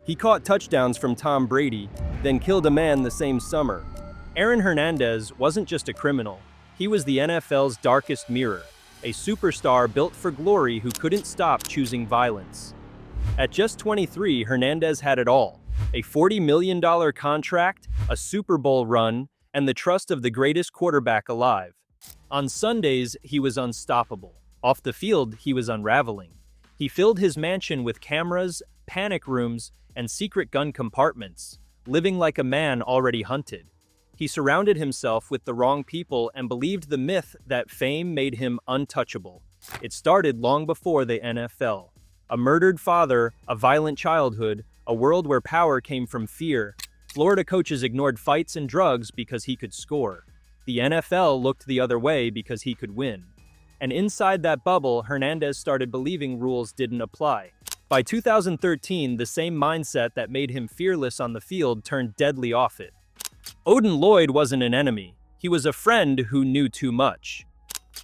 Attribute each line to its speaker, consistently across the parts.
Speaker 1: He caught touchdowns from Tom Brady, then killed a man the same summer. Aaron Hernandez wasn't just a criminal. He was the NFL's darkest mirror, a superstar built for glory who couldn't stop choosing violence. At just 23, Hernandez had it all: a $40 million contract, a Super Bowl run, and the trust of the greatest quarterback alive. On Sundays, he was unstoppable. Off the field, he was unraveling. He filled his mansion with cameras, panic rooms, and secret gun compartments, living like a man already hunted. He surrounded himself with the wrong people and believed the myth that fame made him untouchable. It started long before the NFL. A murdered father, a violent childhood, a world where power came from fear. Florida coaches ignored fights and drugs because he could score. The NFL looked the other way because he could win. And inside that bubble, Hernandez started believing rules didn't apply. By 2013, the same mindset that made him fearless on the field turned deadly off it. Odin Lloyd wasn't an enemy. He was a friend who knew too much.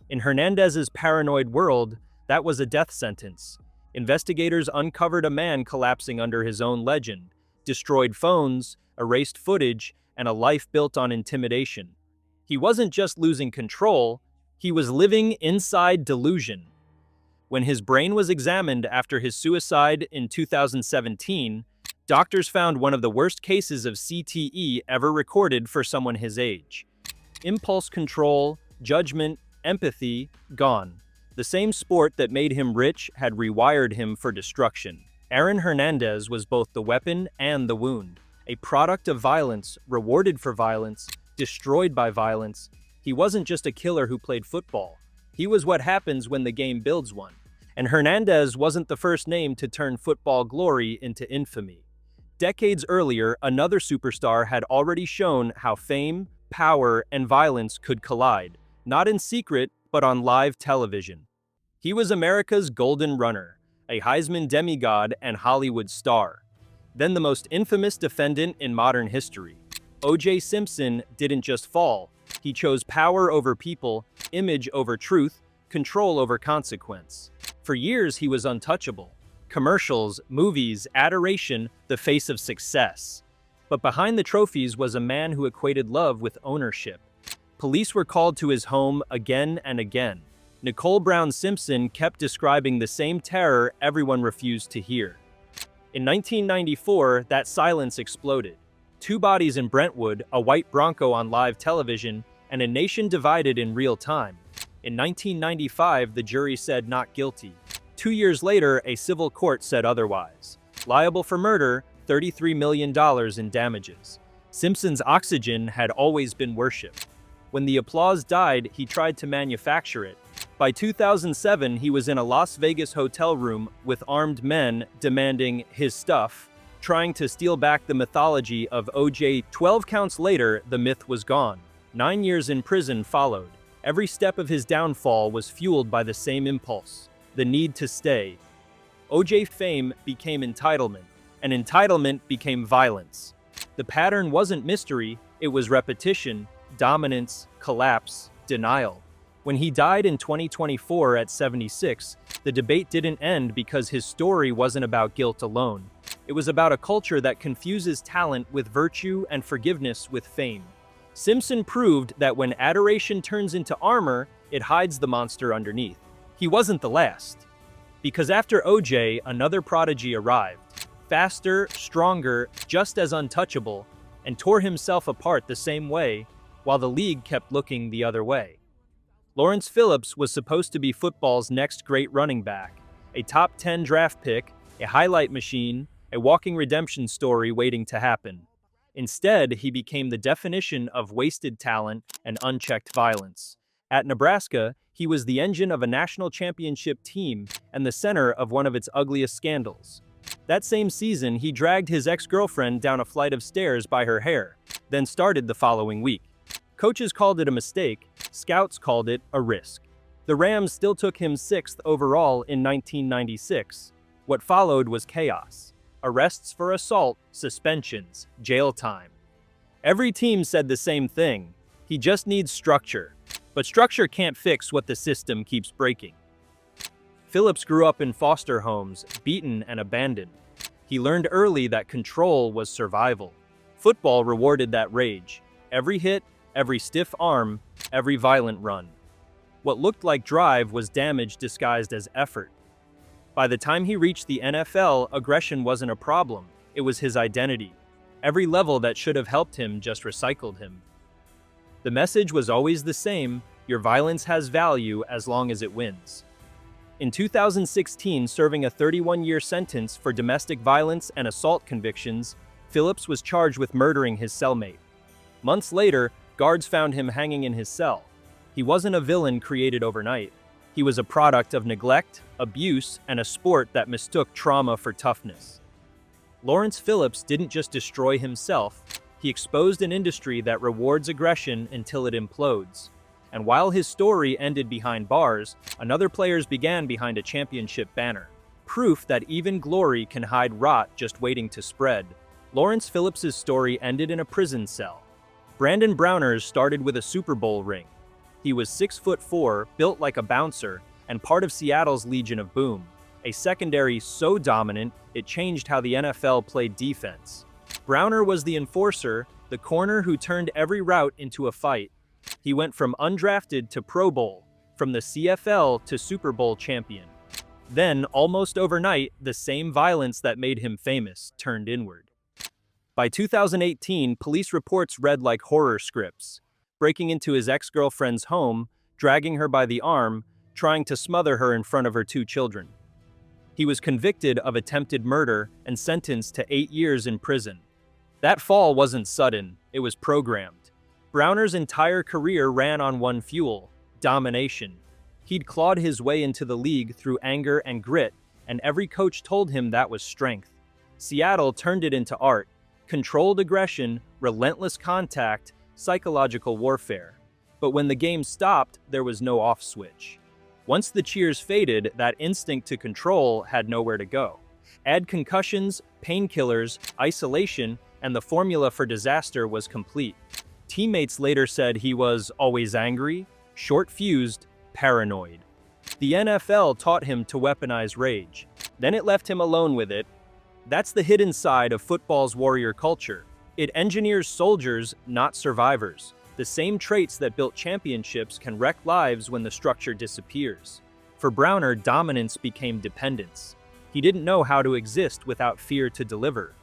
Speaker 1: In Hernandez's paranoid world, that was a death sentence. Investigators uncovered a man collapsing under his own legend, destroyed phones, erased footage, and a life built on intimidation. He wasn't just losing control, he was living inside delusion. When his brain was examined after his suicide in 2017, doctors found one of the worst cases of CTE ever recorded for someone his age. Impulse control, judgment, empathy, gone. The same sport that made him rich had rewired him for destruction. Aaron Hernandez was both the weapon and the wound. A product of violence, rewarded for violence, destroyed by violence. He wasn't just a killer who played football. He was what happens when the game builds one. And Hernandez wasn't the first name to turn football glory into infamy. Decades earlier, another superstar had already shown how fame, power, and violence could collide, not in secret, but on live television. He was America's golden runner, a Heisman demigod and Hollywood star. Then the most infamous defendant in modern history. O.J. Simpson didn't just fall. He chose power over people, image over truth, control over consequence. For years, he was untouchable. Commercials, movies, adoration, the face of success. But behind the trophies was a man who equated love with ownership. Police were called to his home again and again. Nicole Brown Simpson kept describing the same terror everyone refused to hear. In 1994, that silence exploded. 2 bodies in Brentwood, a white Bronco on live television, and a nation divided in real time. In 1995, the jury said not guilty. 2 years later, a civil court said otherwise. Liable for murder, $33 million in damages. Simpson's oxygen had always been worshipped. When the applause died, he tried to manufacture it. By 2007, he was in a Las Vegas hotel room with armed men demanding his stuff, trying to steal back the mythology of O.J. 12 counts later, the myth was gone. 9 years in prison followed. Every step of his downfall was fueled by the same impulse, the need to stay. O.J. fame became entitlement, and entitlement became violence. The pattern wasn't mystery, it was repetition, dominance, collapse, denial. When he died in 2024 at 76, the debate didn't end because his story wasn't about guilt alone. It was about a culture that confuses talent with virtue and forgiveness with fame. Simpson proved that when adoration turns into armor, it hides the monster underneath. He wasn't the last. Because after O.J., another prodigy arrived. Faster, stronger, just as untouchable, and tore himself apart the same way, while the league kept looking the other way. Lawrence Phillips was supposed to be football's next great running back, a top 10 draft pick, a highlight machine, a walking redemption story waiting to happen. Instead, he became the definition of wasted talent and unchecked violence. At Nebraska, he was the engine of a national championship team and the center of one of its ugliest scandals. That same season, he dragged his ex-girlfriend down a flight of stairs by her hair, then started the following week. Coaches called it a mistake, scouts called it a risk. The Rams still took him 6th overall in 1996. What followed was chaos. Arrests for assault, suspensions, jail time. Every team said the same thing. He just needs structure. But structure can't fix what the system keeps breaking. Phillips grew up in foster homes, beaten and abandoned. He learned early that control was survival. Football rewarded that rage. Every hit, every stiff arm, every violent run. What looked like drive was damage disguised as effort. By the time he reached the NFL, aggression wasn't a problem. It was his identity. Every level that should have helped him just recycled him. The message was always the same: your violence has value as long as it wins. In 2016, serving a 31-year sentence for domestic violence and assault convictions, Phillips was charged with murdering his cellmate. Months later, guards found him hanging in his cell. He wasn't a villain created overnight. He was a product of neglect, abuse, and a sport that mistook trauma for toughness. Lawrence Phillips didn't just destroy himself, he exposed an industry that rewards aggression until it implodes. And while his story ended behind bars, another player's began behind a championship banner. Proof that even glory can hide rot just waiting to spread. Lawrence Phillips's story ended in a prison cell. Brandon Browner's started with a Super Bowl ring. He was 6'4", built like a bouncer, and part of Seattle's Legion of Boom, a secondary so dominant it changed how the NFL played defense. Browner was the enforcer, the corner who turned every route into a fight. He went from undrafted to Pro Bowl, from the CFL to Super Bowl champion. Then, almost overnight, the same violence that made him famous turned inward. By 2018, police reports read like horror scripts, breaking into his ex-girlfriend's home, dragging her by the arm, trying to smother her in front of her 2 children. He was convicted of attempted murder and sentenced to 8 years in prison. That fall wasn't sudden, it was programmed. Browner's entire career ran on one fuel: domination. He'd clawed his way into the league through anger and grit, and every coach told him that was strength. Seattle turned it into art: controlled aggression, relentless contact, psychological warfare. But when the game stopped, there was no off switch. Once the cheers faded, that instinct to control had nowhere to go. Add concussions, painkillers, isolation, and the formula for disaster was complete. Teammates later said he was always angry, short-fused, paranoid. The NFL taught him to weaponize rage. Then it left him alone with it. That's the hidden side of football's warrior culture. It engineers soldiers, not survivors. The same traits that built championships can wreck lives when the structure disappears. For Browner, dominance became dependence. He didn't know how to exist without fear to deliver.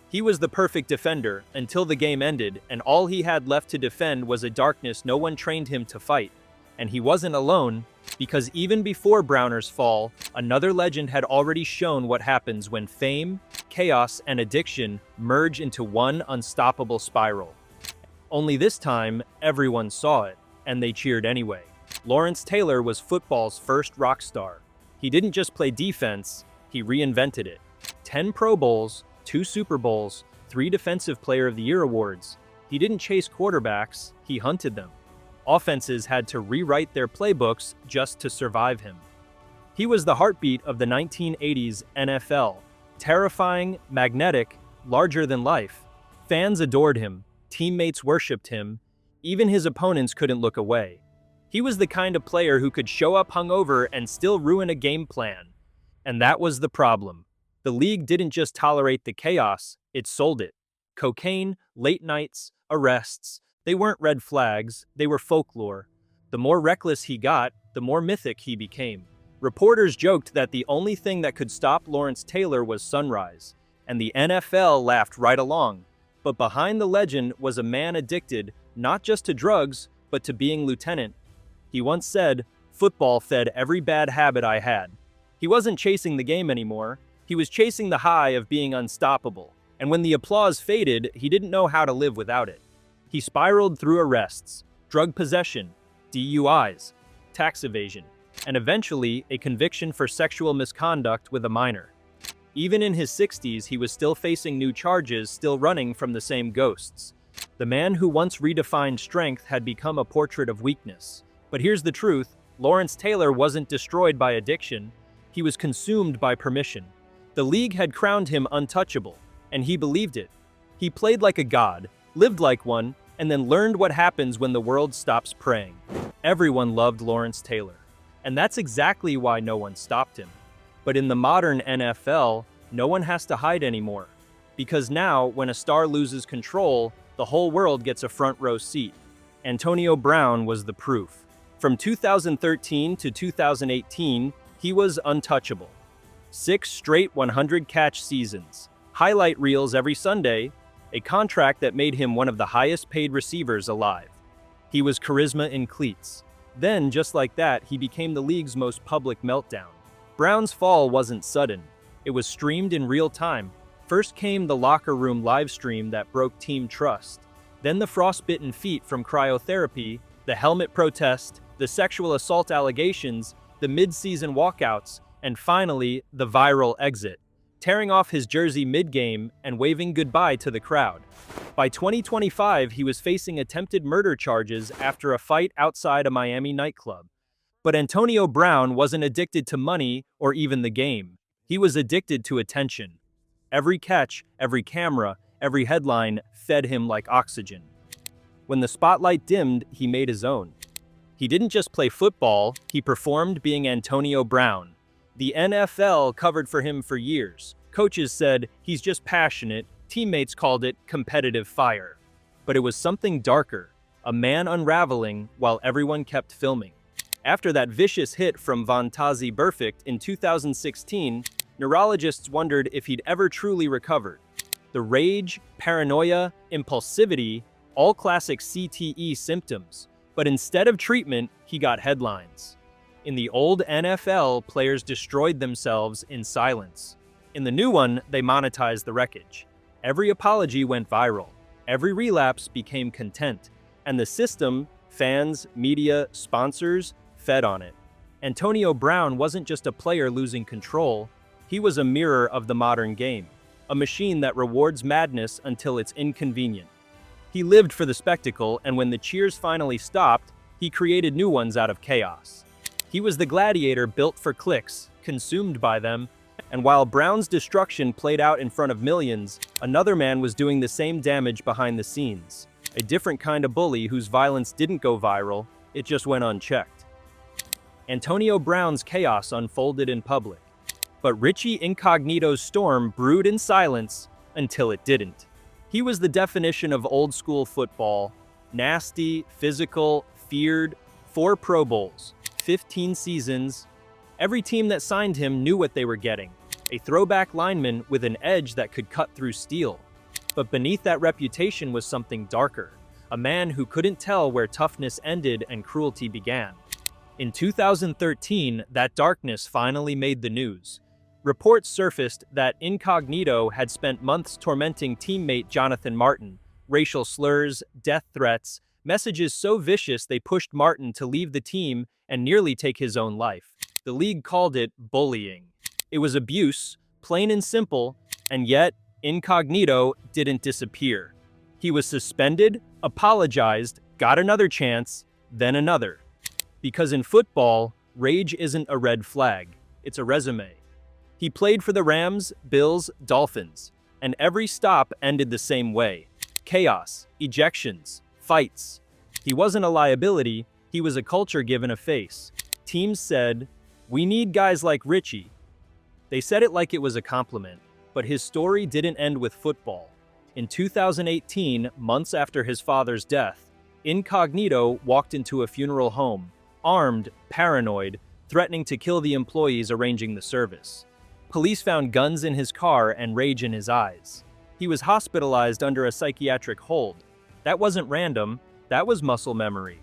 Speaker 1: He was the perfect defender until the game ended, and all he had left to defend was a darkness no one trained him to fight. And he wasn't alone, because even before Browner's fall, another legend had already shown what happens when fame, chaos, and addiction merge into one unstoppable spiral. Only this time, everyone saw it, and they cheered anyway. Lawrence Taylor was football's first rock star. He didn't just play defense, he reinvented it. 10 Pro Bowls, 2 Super Bowls, 3 Defensive Player of the Year awards. He didn't chase quarterbacks, he hunted them. Offenses had to rewrite their playbooks just to survive him. He was the heartbeat of the 1980s NFL. Terrifying, magnetic, larger than life. Fans adored him. Teammates worshipped him. Even his opponents couldn't look away. He was the kind of player who could show up hungover and still ruin a game plan. And that was the problem. The league didn't just tolerate the chaos, it sold it. Cocaine, late nights, arrests. They weren't red flags, they were folklore. The more reckless he got, the more mythic he became. Reporters joked that the only thing that could stop Lawrence Taylor was sunrise. And the NFL laughed right along. But behind the legend was a man addicted, not just to drugs, but to being lieutenant. He once said, "Football fed every bad habit I had." He wasn't chasing the game anymore. He was chasing the high of being unstoppable. And when the applause faded, he didn't know how to live without it. He spiraled through arrests, drug possession, DUIs, tax evasion, and eventually a conviction for sexual misconduct with a minor. Even in his 60s, he was still facing new charges, still running from the same ghosts. The man who once redefined strength had become a portrait of weakness. But here's the truth: Lawrence Taylor wasn't destroyed by addiction, he was consumed by permission. The league had crowned him untouchable, and he believed it. He played like a god, lived like one, and then learned what happens when the world stops praying. Everyone loved Lawrence Taylor, and that's exactly why no one stopped him. But in the modern NFL, No one has to hide anymore. Because now, when a star loses control, the whole world gets a front row seat. Antonio Brown was the proof. From 2013 to 2018, he was untouchable. 6 straight 100-catch seasons, highlight reels every Sunday, a contract that made him one of the highest-paid receivers alive. He was charisma in cleats. Then, just like that, he became the league's most public meltdown. Brown's fall wasn't sudden. It was streamed in real time. First came the locker room live stream that broke team trust. Then the frostbitten feet from cryotherapy, the helmet protest, the sexual assault allegations, the mid-season walkouts, and finally, the viral exit, tearing off his jersey mid-game and waving goodbye to the crowd. By 2025, he was facing attempted murder charges after a fight outside a Miami nightclub. But Antonio Brown wasn't addicted to money or even the game. He was addicted to attention. Every catch, every camera, every headline fed him like oxygen. When the spotlight dimmed, he made his own. He didn't just play football, he performed being Antonio Brown. The NFL covered for him for years. Coaches said he's just passionate, teammates called it competitive fire. But it was something darker, a man unraveling while everyone kept filming. After that vicious hit from Von Tazi Burfict in 2016, neurologists wondered if he'd ever truly recovered. The rage, paranoia, impulsivity, all classic CTE symptoms. But instead of treatment, he got headlines. In the old NFL, players destroyed themselves in silence. In the new one, they monetized the wreckage. Every apology went viral. Every relapse became content. And the system, fans, media, sponsors, fed on it. Antonio Brown wasn't just a player losing control. He was a mirror of the modern game. A machine that rewards madness until it's inconvenient. He lived for the spectacle, and when the cheers finally stopped, he created new ones out of chaos. He was the gladiator built for clicks, consumed by them, and while Brown's destruction played out in front of millions, another man was doing the same damage behind the scenes. A different kind of bully whose violence didn't go viral, it just went unchecked. Antonio Brown's chaos unfolded in public, but Richie Incognito's storm brewed in silence until it didn't. He was the definition of old-school football, nasty, physical, feared, 4 Pro Bowls, 15 seasons. Every team that signed him knew what they were getting, a throwback lineman with an edge that could cut through steel. But beneath that reputation was something darker, a man who couldn't tell where toughness ended and cruelty began. In 2013, that darkness finally made the news. Reports surfaced that Incognito had spent months tormenting teammate Jonathan Martin, racial slurs, death threats, messages so vicious they pushed Martin to leave the team and nearly take his own life. The league called it bullying. It was abuse, plain and simple, and yet Incognito didn't disappear. He was suspended, apologized, got another chance, then another. Because in football, rage isn't a red flag, it's a resume. He played for the Rams, Bills, Dolphins, and every stop ended the same way. Chaos, ejections, fights. He wasn't a liability, he was a culture given a face. Teams said, "We need guys like Richie." They said it like it was a compliment, but his story didn't end with football. In 2018, months after his father's death, Incognito walked into a funeral home, armed, paranoid, threatening to kill the employees arranging the service. Police found guns in his car and rage in his eyes. He was hospitalized under a psychiatric hold. That wasn't random, that was muscle memory.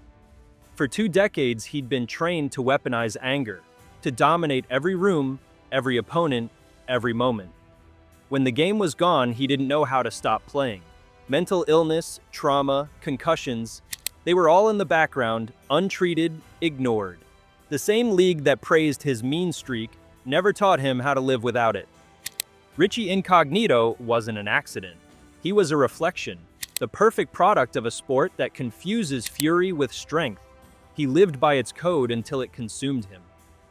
Speaker 1: For 2 decades, he'd been trained to weaponize anger, to dominate every room, every opponent, every moment. When the game was gone, he didn't know how to stop playing. Mental illness, trauma, concussions, they were all in the background, untreated, ignored. The same league that praised his mean streak never taught him how to live without it. Richie Incognito wasn't an accident. He was a reflection, the perfect product of a sport that confuses fury with strength. He lived by its code until it consumed him.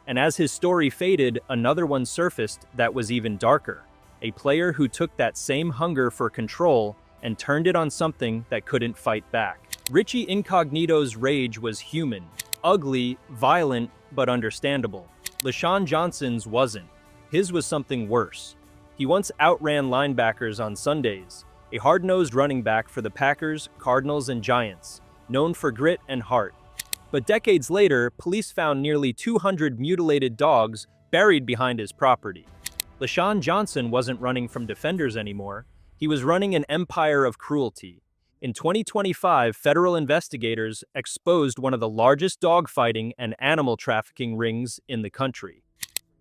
Speaker 1: And as his story faded, another one surfaced that was even darker. A player who took that same hunger for control and turned it on something that couldn't fight back. Richie Incognito's rage was human, ugly, violent, but understandable. LaShawn Johnson's wasn't. His was something worse. He once outran linebackers on Sundays, a hard-nosed running back for the Packers, Cardinals, and Giants, known for grit and heart. But decades later, police found nearly 200 mutilated dogs buried behind his property. LaShawn Johnson wasn't running from defenders anymore. He was running an empire of cruelty. In 2025, federal investigators exposed one of the largest dogfighting and animal trafficking rings in the country.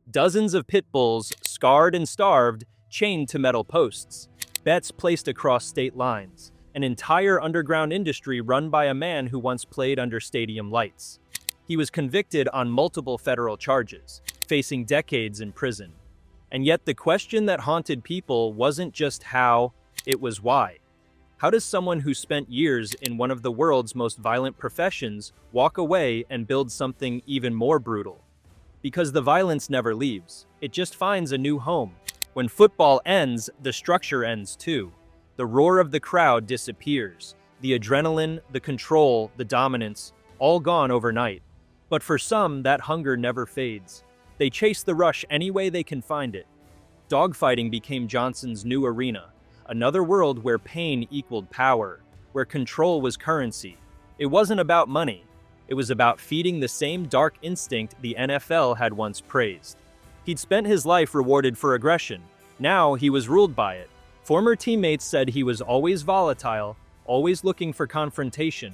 Speaker 1: Dozens of pit bulls, scarred and starved, chained to metal posts. Bets placed across state lines. An entire underground industry run by a man who once played under stadium lights. He was convicted on multiple federal charges, facing decades in prison. And yet the question that haunted people wasn't just how, it was why. How does someone who spent years in one of the world's most violent professions walk away and build something even more brutal? Because the violence never leaves. It just finds a new home. When football ends, the structure ends too. The roar of the crowd disappears. The adrenaline, the control, the dominance, all gone overnight. But for some, that hunger never fades. They chase the rush any way they can find it. Dogfighting became Johnson's new arena. Another world where pain equaled power, where control was currency. It wasn't about money. It was about feeding the same dark instinct the NFL had once praised. He'd spent his life rewarded for aggression. Now he was ruled by it. Former teammates said he was always volatile, always looking for confrontation.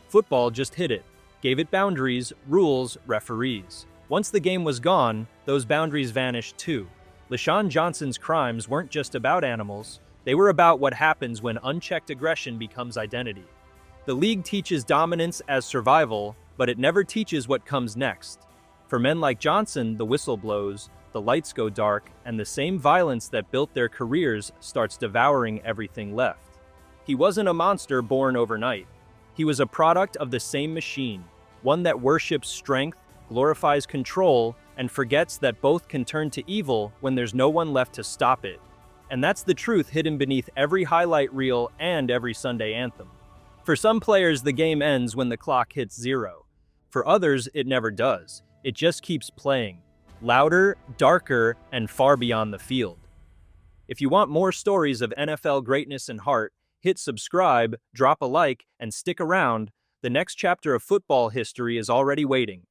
Speaker 1: Football just hid it, gave it boundaries, rules, referees. Once the game was gone, those boundaries vanished too. LaShawn Johnson's crimes weren't just about animals. They were about what happens when unchecked aggression becomes identity. The league teaches dominance as survival, but it never teaches what comes next. For men like Johnson, the whistle blows, the lights go dark, and the same violence that built their careers starts devouring everything left. He wasn't a monster born overnight. He was a product of the same machine, one that worships strength, glorifies control, and forgets that both can turn to evil when there's no one left to stop it. And that's the truth hidden beneath every highlight reel and every Sunday anthem. For some players, the game ends when the clock hits zero. For others, it never does. It just keeps playing. Louder, darker, and far beyond the field. If you want more stories of NFL greatness and heart, hit subscribe, drop a like, and stick around. The next chapter of football history is already waiting.